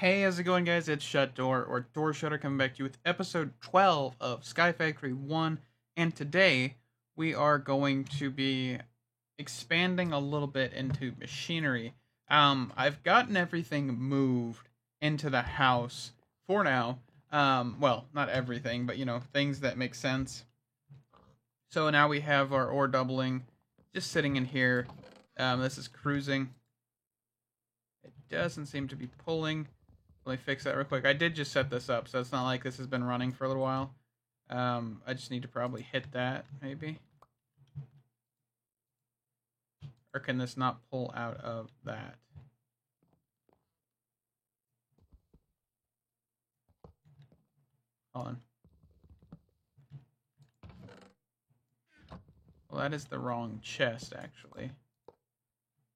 Hey, how's it going, guys? It's Shut Door, or Door Shutter, coming back to you with episode 12 of Sky Factory 1. And today, we are going to be expanding a little bit into machinery. I've gotten everything moved into the house for now. Well, not everything, but, things that make sense. So now we have our ore doubling just sitting in here. This is cruising. It doesn't seem to be pulling. Let me fix that real quick. I did just set this up, so it's not like this has been running for a little while. I just need to probably hit that, maybe. Or can this not pull out of that? Hold on. Well, that is the wrong chest, actually.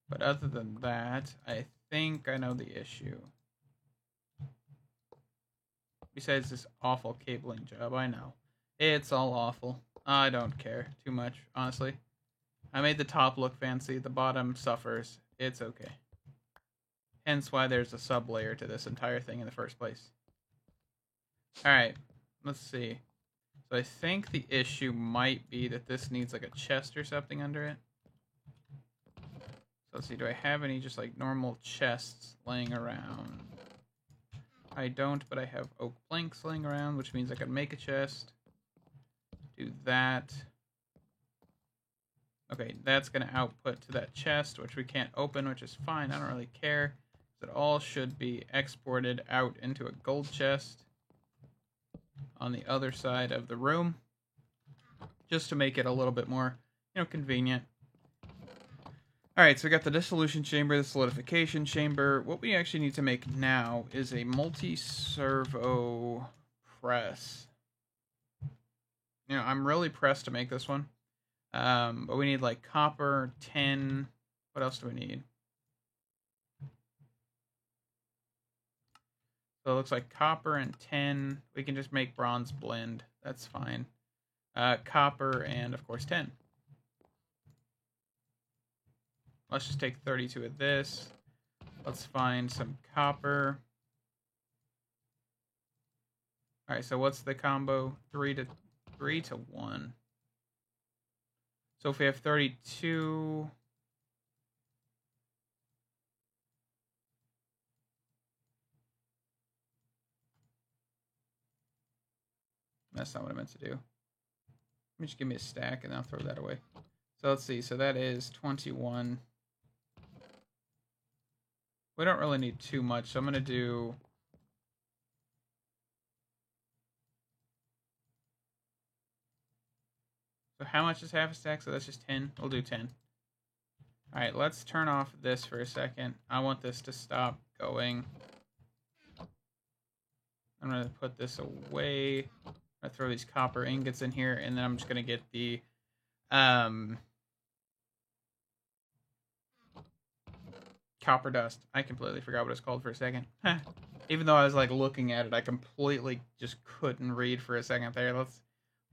But other than that, I think I know the issue. Besides this awful cabling job, I know. It's all awful. I don't care too much, honestly. I made the top look fancy, the bottom suffers. It's okay. Hence why there's a sub-layer to this entire thing in the first place. Alright, let's see. So I think the issue might be that this needs like a chest or something under it. So let's see, do I have any just like normal chests laying around? I don't, but I have oak planks laying around, which means I can make a chest. Do that. Okay, that's going to output to that chest, which we can't open, which is fine. I don't really care. It all should be exported out into a gold chest on the other side of the room, just to make it a little bit more, convenient. Alright, so we got the dissolution chamber, the solidification chamber. What we actually need to make now is a multi-servo press. I'm really pressed to make this one. But we need like copper, tin. What else do we need? So it looks like copper and tin. We can just make bronze blend. That's fine. Copper and, of course, tin. Let's just take 32 of this. Let's find some copper. All right, so what's the combo? 3 to 1. So if we have 32... That's not what I meant to do. Let me just give me a stack and I'll throw that away. So let's see. So that is 21. We don't really need too much, so I'm going to do... So how much is half a stack? So that's just 10. We'll do 10. Alright, let's turn off this for a second. I want this to stop going. I'm going to put this away. I'm going to throw these copper ingots in here, and then I'm just going to get the... copper dust. I completely forgot what it's called for a second. Even though I was like looking at it, I completely just couldn't read for a second there.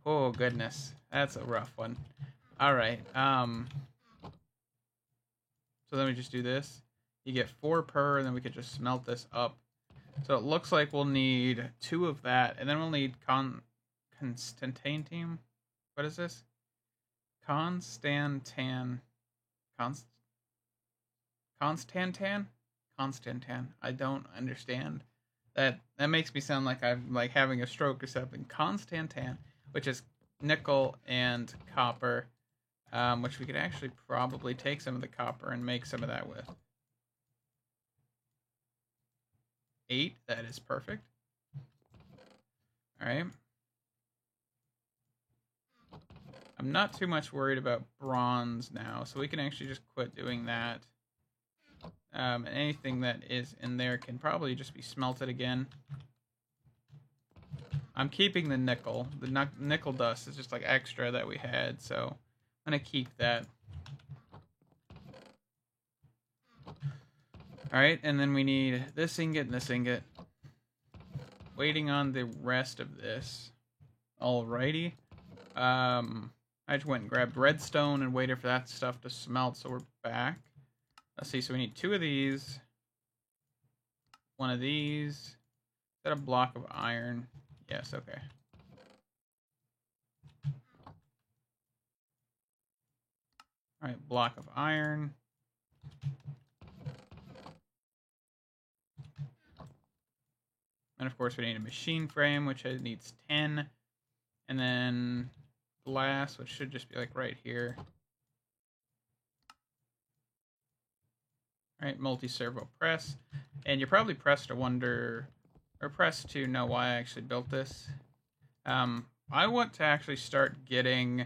Oh goodness, that's a rough one. All right. So then we just do this. You get 4 per, and then we could just smelt this up. So it looks like we'll need 2 of that, and then we'll need Constantan. What is this? Constantan. I don't understand. That makes me sound like I'm like having a stroke or something. Constantan, which is nickel and copper, which we could actually probably take some of the copper and make some of that with. 8, that is perfect. All right. I'm not too much worried about bronze now, so we can actually just quit doing that. And anything that is in there can probably just be smelted again. I'm keeping the nickel. The nickel dust is just like extra that we had, so I'm going to keep that. Alright, and then we need this ingot and this ingot. Waiting on the rest of this. Alrighty. I just went and grabbed redstone and waited for that stuff to smelt, so we're back. Let's see, so we need 2 of these. one of these. Is that a block of iron? Yes, okay. All right, block of iron. And of course we need a machine frame, which needs 10. And then glass, which should just be like right here. All right, multi-servo press. And you're probably pressed to wonder, or pressed to know why I actually built this. I want to actually start getting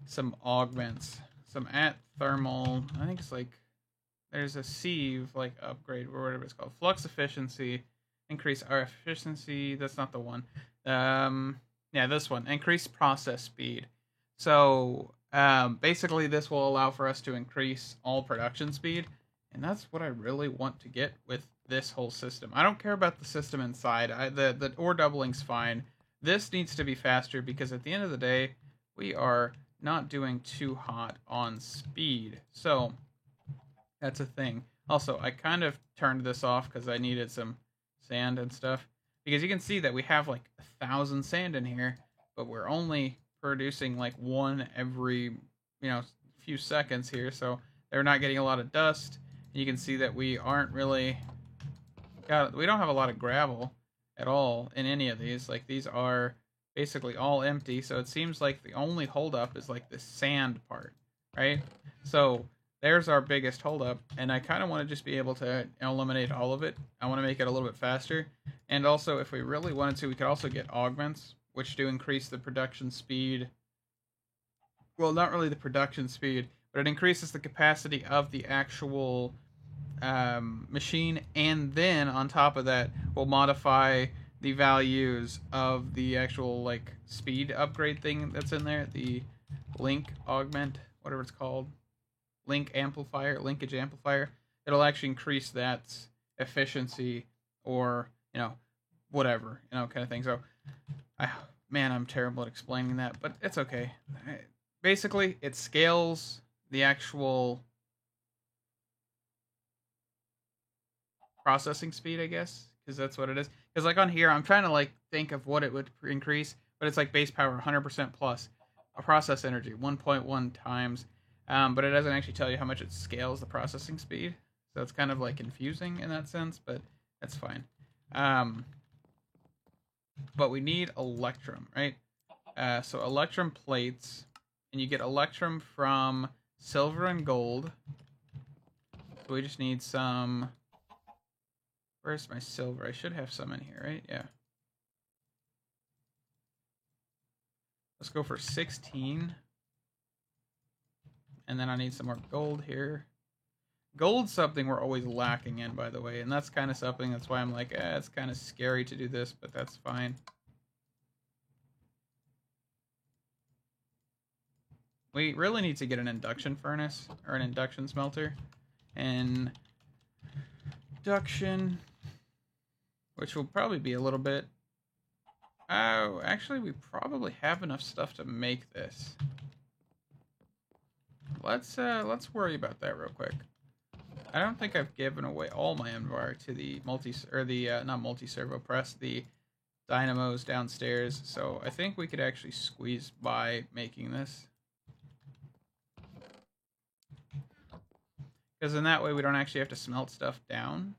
some augments. Some at thermal, I think it's like, there's a sieve, like upgrade, or whatever it's called. Flux efficiency, increase our efficiency, that's not the one. Yeah, this one, increase process speed. So, basically this will allow for us to increase all production speed. And that's what I really want to get with this whole system. I don't care about the system inside. The ore doubling's fine. This needs to be faster because at the end of the day, we are not doing too hot on speed. So that's a thing. Also, I kind of turned this off because I needed some sand and stuff. Because you can see that we have like 1,000 sand in here, but we're only producing like one every, few seconds here. So they're not getting a lot of dust. You can see that we aren't really we don't have a lot of gravel at all in any of these. Like these are basically all empty, so it seems like the only holdup is like the sand part, right? So there's our biggest holdup, and I kind of want to just be able to eliminate all of it. I want to make it a little bit faster, and also if we really wanted to, we could also get augments, which do increase the production speed. Well, not really the production speed, but it increases the capacity of the actual machine, and then on top of that, we'll modify the values of the actual like speed upgrade thing that's in there, the link augment, whatever it's called, linkage amplifier. It'll actually increase that efficiency, or whatever, kind of thing. So I'm terrible at explaining that, but it's okay. Basically, it scales the actual processing speed, I guess, because that's what it is. Because like on here, I'm trying to like think of what it would increase, but it's like base power 100% plus, a process energy 1.1 times, but it doesn't actually tell you how much it scales the processing speed. So it's kind of like confusing in that sense, but that's fine. But we need electrum, right? So electrum plates, and you get electrum from silver and gold. So we just need some. Where's my silver? I should have some in here, right? Yeah. Let's go for 16. And then I need some more gold here. Gold's something we're always lacking in, by the way. And that's kind of something, that's why I'm like, it's kind of scary to do this, but that's fine. We really need to get an induction furnace, or an induction smelter. And induction, which will probably be a little bit. Oh, actually, we probably have enough stuff to make this. Let's worry about that real quick. I don't think I've given away all my inventory to the not multi-servo press, the dynamos downstairs. So I think we could actually squeeze by making this. Because in that way we don't actually have to smelt stuff down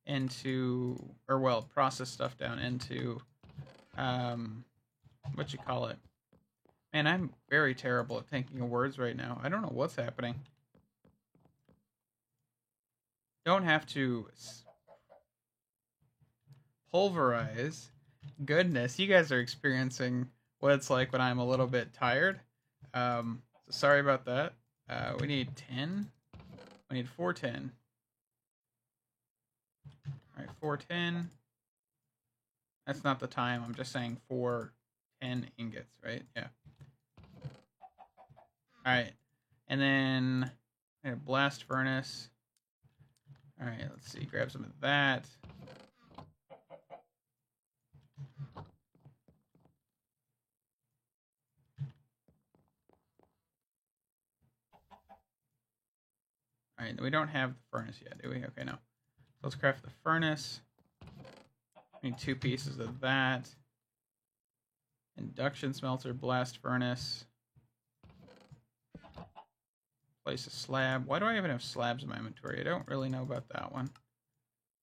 into, or well, process stuff down into, what you call it. Man, I'm very terrible at thinking of words right now. I don't know what's happening. Don't have to pulverize. Goodness, you guys are experiencing what it's like when I'm a little bit tired. So sorry about that. We need 10. We need 410. All right, 410. That's not the time. I'm just saying 410 ingots, right? Yeah. All right, and then a blast furnace. All right, let's see. Grab some of that. All right, we don't have the furnace yet, do we? Okay, no. Let's craft the furnace. Need 2 pieces of that. Induction smelter, blast furnace. Place a slab. Why do I even have slabs in my inventory? I don't really know about that one.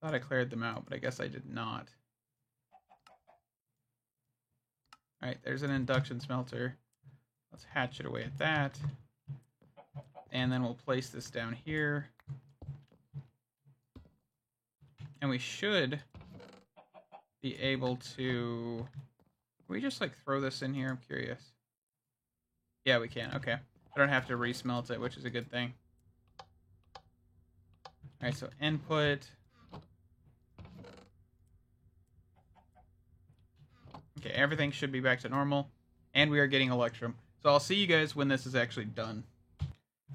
Thought I cleared them out, but I guess I did not. Alright, there's an induction smelter. Let's hatchet away at that. And then we'll place this down here. And we should be able to... Can we just, like, throw this in here? I'm curious. Yeah, we can. Okay. I don't have to resmelt it, which is a good thing. Alright, so input. Okay, everything should be back to normal. And we are getting Electrum. So I'll see you guys when this is actually done.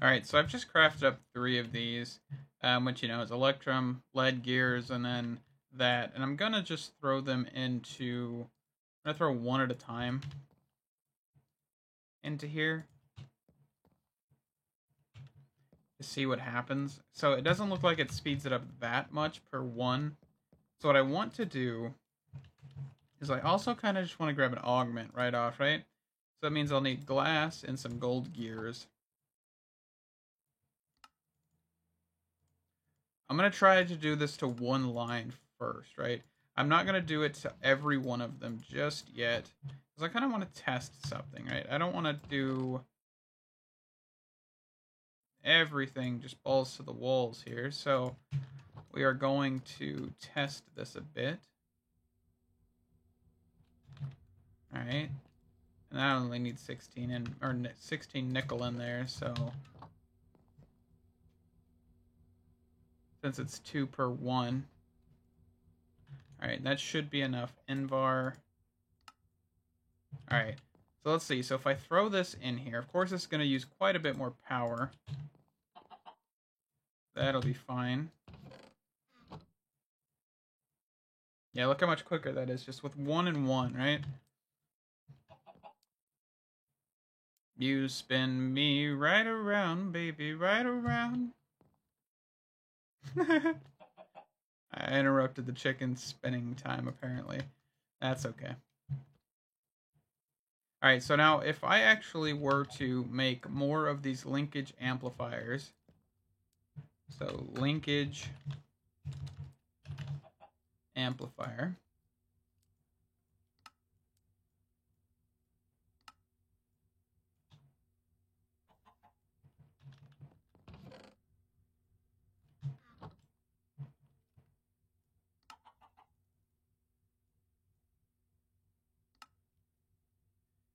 Alright, so I've just crafted up 3 of these. Which, you know, is Electrum, lead gears, and then that. And I'm gonna just throw them into... I'm gonna throw one at a time into here to see what happens. So it doesn't look like it speeds it up that much per one. So what I want to do is I also kind of just want to grab an augment right off, right? So that means I'll need glass and some gold gears. I'm going to try to do this to one line first, right? I'm not going to do it to every one of them just yet, because I kind of want to test something, right? I don't want to do everything just balls to the walls here, so we are going to test this a bit. Alright, and I only need 16 nickel in there, so since it's 2 per 1. Alright, that should be enough. Invar. Alright, so let's see. So if I throw this in here, of course it's going to use quite a bit more power. That'll be fine. Yeah, look how much quicker that is, just with 1 and 1, right? You spin me right around, baby, right around. I interrupted the chicken spinning time, apparently. That's okay. Alright, so now if I actually were to make more of these linkage amplifiers, so linkage amplifier.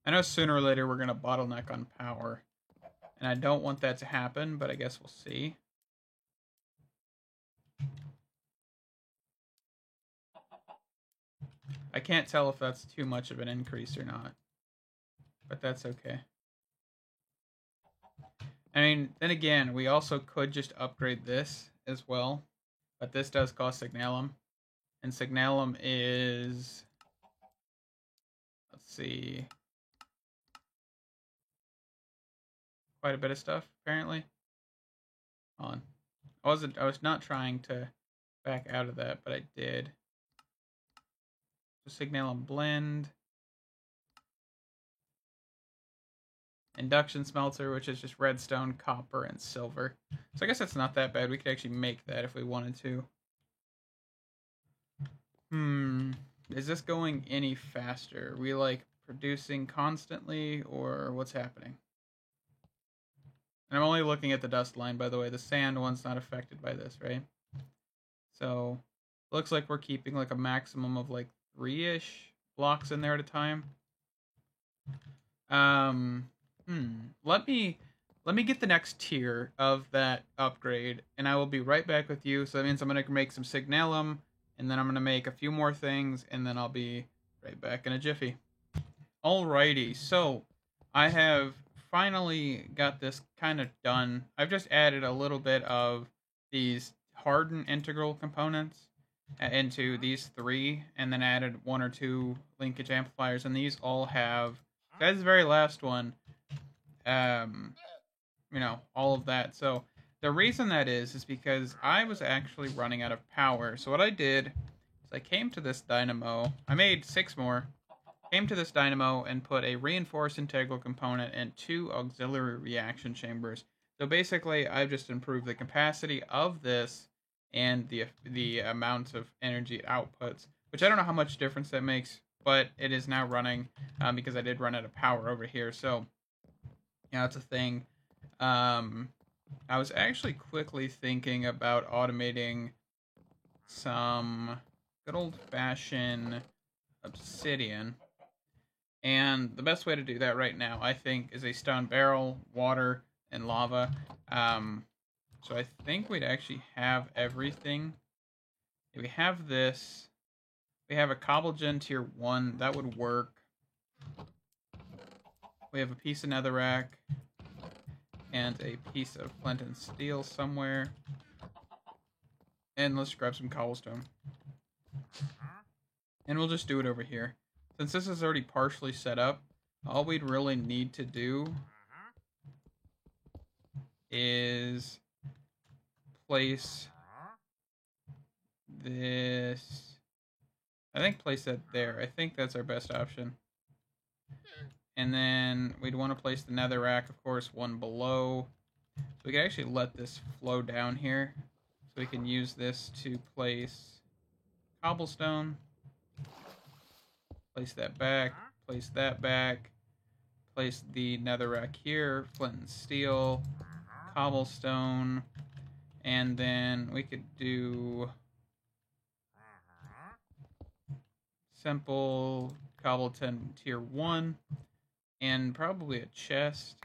I know sooner or later we're going to bottleneck on power, and I don't want that to happen, but I guess we'll see. I can't tell if that's too much of an increase or not, but that's okay. I mean, then again, we also could just upgrade this as well, but this does cost Signalum, and Signalum is, let's see, quite a bit of stuff, apparently. Hold on. I was not trying to back out of that, but I did. So Signalum blend. Induction smelter, which is just redstone, copper, and silver. So I guess that's not that bad. We could actually make that if we wanted to. Is this going any faster? Are we, like, producing constantly, or what's happening? And I'm only looking at the dust line, by the way. The sand one's not affected by this, right? So, looks like we're keeping, like, a maximum of, like, 3-ish blocks in there at a time. Let me get the next tier of that upgrade, and I will be right back with you. So that means I'm going to make some Signalum, and then I'm going to make a few more things, and then I'll be right back in a jiffy. Alrighty, so I have finally got this kind of done. I've just added a little bit of these hardened integral components into these 3, and then added 1 or 2 linkage amplifiers, and these all have, that's the very last one, you know, all of that. So The reason that is because I was actually running out of power. So what I did is I came to this dynamo. I made 6 more. Came to this dynamo and put a reinforced integral component and 2 auxiliary reaction chambers. So basically, I've just improved the capacity of this and the amount of energy it outputs, which I don't know how much difference that makes, but it is now running because I did run out of power over here. So, yeah, it's a thing. I was actually quickly thinking about automating some good old-fashioned obsidian. And the best way to do that right now, I think, is a stone barrel, water, and lava. So I think we'd actually have everything. If we have this, we have a cobblegen tier 1, that would work. We have a piece of netherrack and a piece of flint and steel somewhere. And let's grab some cobblestone. And we'll just do it over here. Since this is already partially set up, all we'd really need to do is place this. I think place that there. I think that's our best option. And then we'd want to place the netherrack, of course, one below. So we can actually let this flow down here. So we can use this to place cobblestone. Place that back. Place that back. Place the netherrack here. Flint and steel. Cobblestone. And then we could do simple cobblestone tier 1. And probably a chest.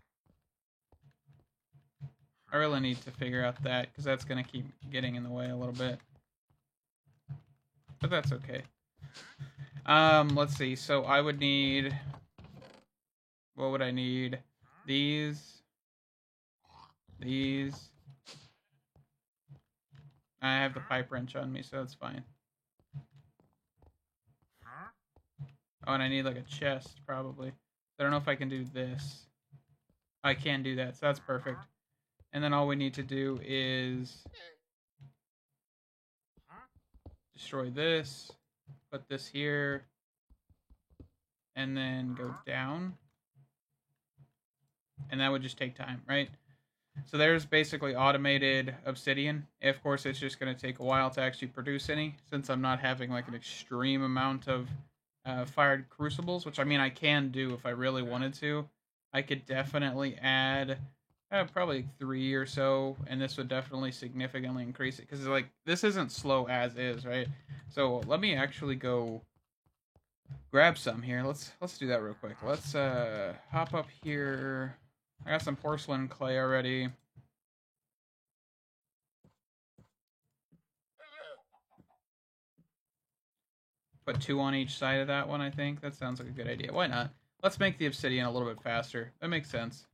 I really need to figure out that, because that's going to keep getting in the way a little bit. But that's okay. Let's see. So I would need... What would I need? These. These. I have the pipe wrench on me, so that's fine. Oh, and I need like a chest, probably. I don't know if I can do this. I can do that, so that's perfect. And then all we need to do is destroy this, put this here, and then go down. And that would just take time, right? So there's basically automated obsidian. Of course, it's just going to take a while to actually produce any, since I'm not having like an extreme amount of fired crucibles, which I mean I can do if I really wanted to. I could definitely add probably 3 or so, and this would definitely significantly increase it, because like this isn't slow as is, right? So let me actually go grab some here. Let's do that real quick. Let's hop up here. I got some porcelain clay already. Put 2 on each side of that one, I think. That sounds like a good idea. Why not? Let's make the obsidian a little bit faster. That makes sense.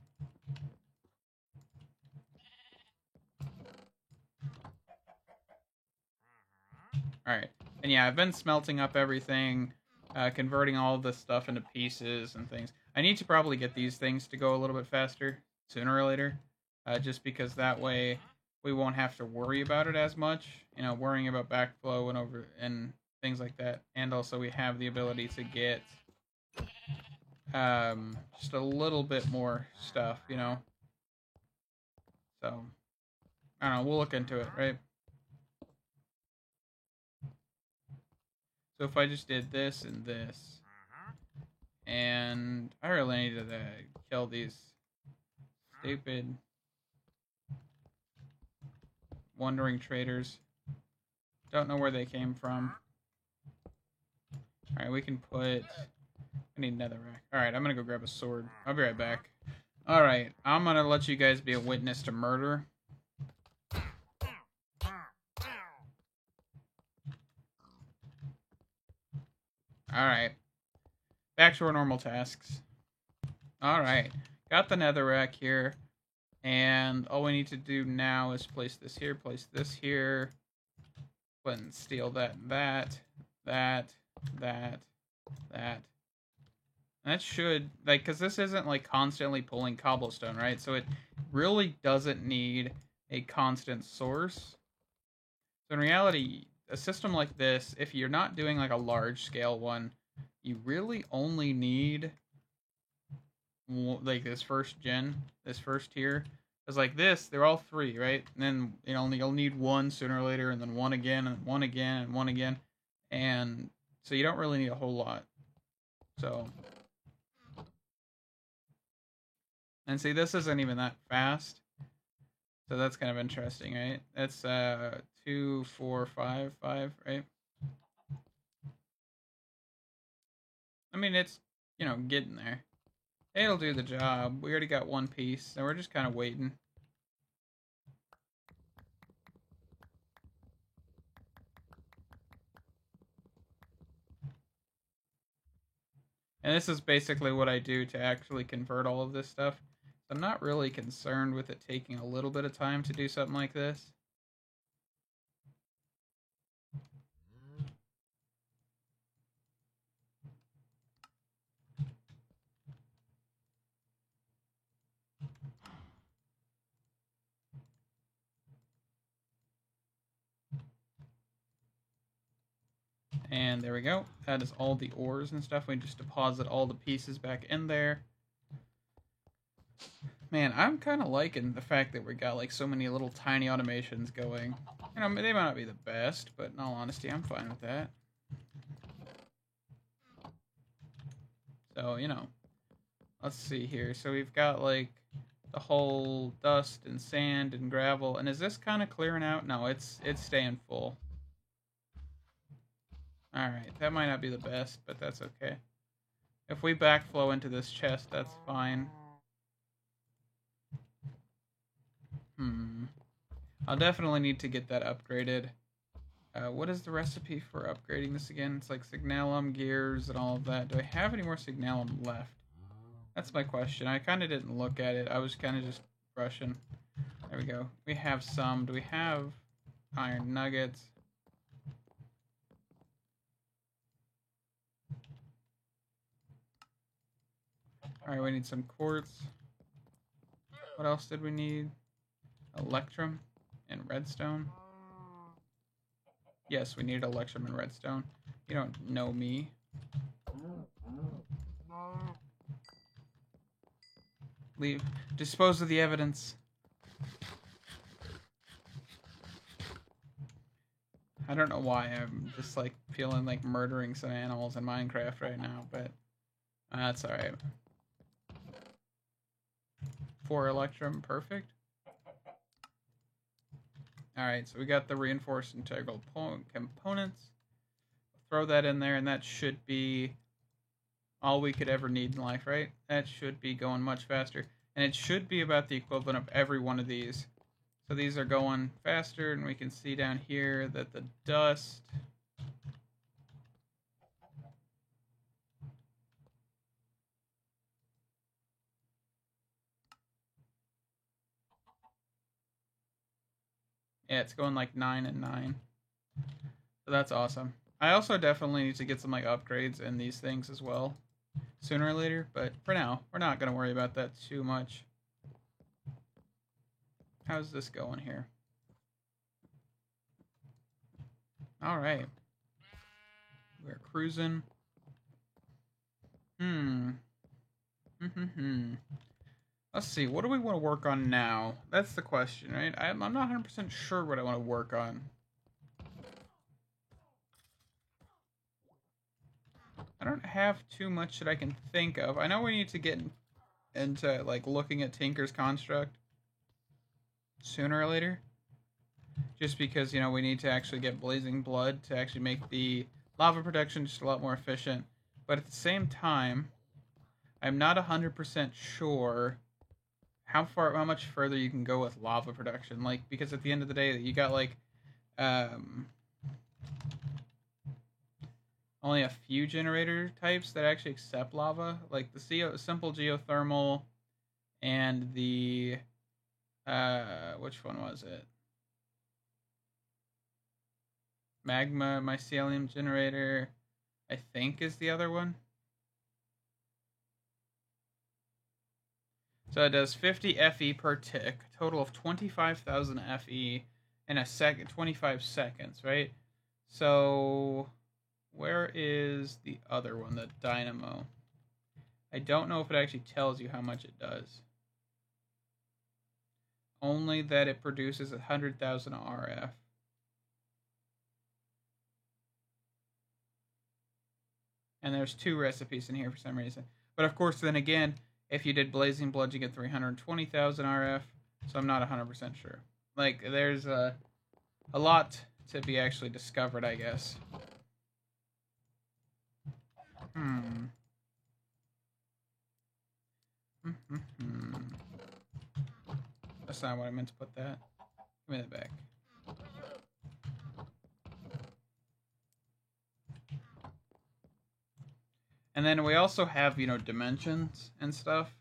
Alright. And yeah, I've been smelting up everything, converting all of this stuff into pieces and things. I need to probably get these things to go a little bit faster, sooner or later. Just because that way we won't have to worry about it as much. You know, worrying about backflow and things like that. And also we have the ability to get just a little bit more stuff, you know. So, I don't know, we'll look into it, right? So if I just did this and this, and I really need to kill these stupid wandering traders. Don't know where they came from. Alright, we can put... I need netherrack. Alright, I'm gonna go grab a sword. I'll be right back. Alright, I'm gonna let you guys be a witness to murder. Alright. Back to our normal tasks. Alright. Got the netherrack here. And all we need to do now is place this here, place this here. And steal that and that. That should, like, because this isn't, like, constantly pulling cobblestone, right? So it really doesn't need a constant source. So in reality, a system like this, if you're not doing like a large scale one, you really only need like this first tier. Because like this, they're all 3, right? And then you'll need one sooner or later, and then one again, and one again, and one again, and so you don't really need a whole lot. So, and see, this isn't even that fast, so that's kind of interesting, right? That's 2, 4, 5, 5, right? I mean, it's getting there. It'll do the job. We already got one piece, so we're just kind of waiting. And this is basically what I do to actually convert all of this stuff. I'm not really concerned with it taking a little bit of time to do something like this. And there we go. That is all the ores and stuff. We just deposit all the pieces back in there. Man, I'm kind of liking the fact that we got like so many little tiny automations going. They might not be the best, but in all honesty, I'm fine with that. So, let's see here. So we've got like the whole dust and sand and gravel. And is this kind of clearing out? No, it's staying full. Alright, that might not be the best, but that's okay. If we backflow into this chest, that's fine. I'll definitely need to get that upgraded. What is the recipe for upgrading this again? It's like signalum, gears, and all of that. Do I have any more signalum left? That's my question. I kind of didn't look at it. I was kind of just rushing. There we go. We have some. Do we have iron nuggets? Alright, we need some quartz. What else did we need? Electrum and redstone. Yes, we need electrum and redstone. You don't know me. Leave. Dispose of the evidence. I don't know why I'm just like feeling like murdering some animals in Minecraft right now, but that's alright. 4 electrum, perfect. Alright, so we got the reinforced integral components. Throw that in there, and that should be all we could ever need in life, right? That should be going much faster. And it should be about the equivalent of every one of these. So these are going faster, and we can see down here that the dust... Yeah, it's going like 9 and 9. So that's awesome. I also definitely need to get some like upgrades in these things as well, sooner or later. But for now, we're not going to worry about that too much. How's this going here? All right. We're cruising. Let's see. What do we want to work on now? That's the question, right? I'm not 100% sure what I want to work on. I don't have too much that I can think of. I know we need to get into like looking at Tinker's construct sooner or later. Just because, we need to actually get Blazing Blood to actually make the lava production just a lot more efficient. But at the same time, I'm not 100% sure how much further you can go with lava production. Like, because at the end of the day, you got like, only a few generator types that actually accept lava, like the simple geothermal and the which one was it? Magma mycelium generator, I think, is the other one. So it does 50 FE per tick, total of 25,000 FE in a second, 25 seconds, right? So where is the other one, the dynamo? I don't know if it actually tells you how much it does. Only that it produces 100,000 RF. And there's 2 recipes in here for some reason. But of course, then again, if you did Blazing Blood, you get 320,000 RF. So I'm not 100% sure. Like, there's a lot to be actually discovered, I guess. That's not what I meant to put that. Give me that back. And then we also have, dimensions and stuff,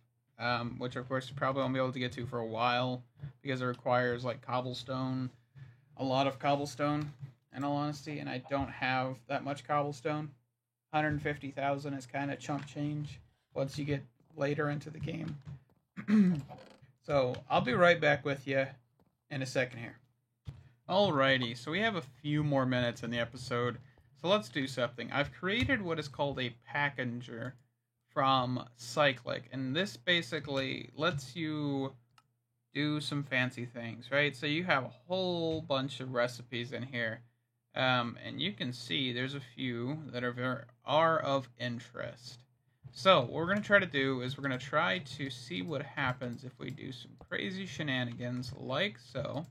which of course you probably won't be able to get to for a while because it requires like cobblestone, a lot of cobblestone, in all honesty, and I don't have that much cobblestone. 150,000 is kind of chump change once you get later into the game. So I'll be right back with you in a second here. Alrighty, so we have a few more minutes in the episode. So let's do something. I've created what is called a packager from Cyclic, and this basically lets you do some fancy things, right? So you have a whole bunch of recipes in here, and you can see there's a few that are of interest. So what we're going to try to do is we're going to try to see what happens if we do some crazy shenanigans like so.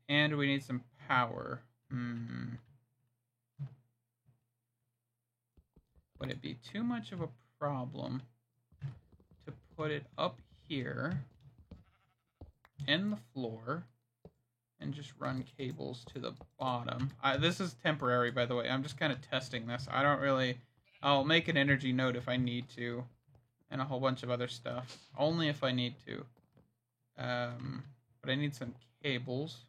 And we need some power. Would it be too much of a problem to put it up here in the floor and just run cables to the bottom? This is temporary, by the way. I'm just kind of testing this. I'll make an energy node if I need to, and a whole bunch of other stuff. Only if I need to. But I need some cables.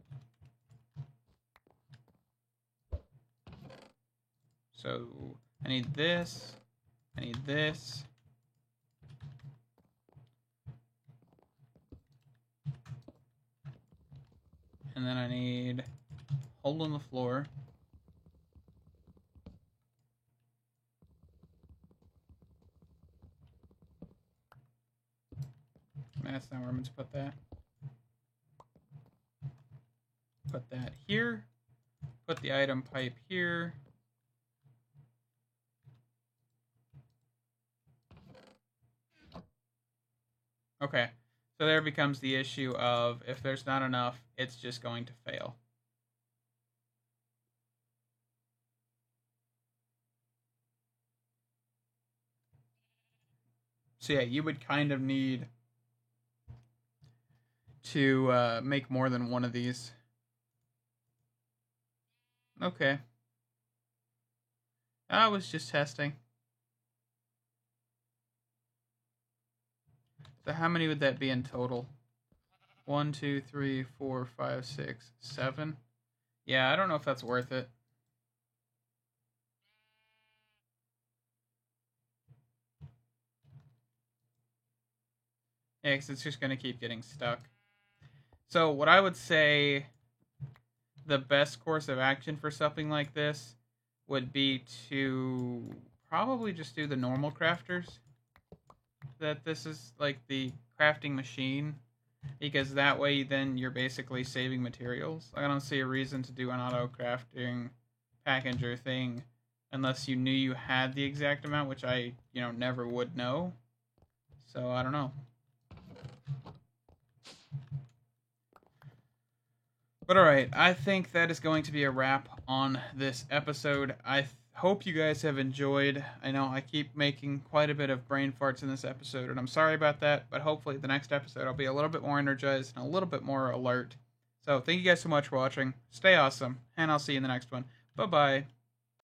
So I need this. I need this. And then I need a hole in the floor. That's not where I'm meant to put that. Put that here. Put the item pipe here. Okay, so there becomes the issue of if there's not enough, it's just going to fail. So yeah, you would kind of need to make more than one of these. Okay. I was just testing. So how many would that be in total? 1, 2, 3, 4, 5, 6, 7. Yeah, I don't know if that's worth it. Yeah, because it's just going to keep getting stuck. So what I would say the best course of action for something like this would be to probably just do the normal crafters. That this is like the crafting machine, because that way then you're basically saving materials. I don't see a reason to do an auto crafting packager thing unless you knew you had the exact amount, which I never would know. So I don't know. But alright, I think that is going to be a wrap on this episode. I hope you guys have enjoyed. I know I keep making quite a bit of brain farts in this episode, and I'm sorry about that, but hopefully the next episode I'll be a little bit more energized and a little bit more alert. So thank you guys so much for watching. Stay awesome, and I'll see you in the next one. Bye-bye.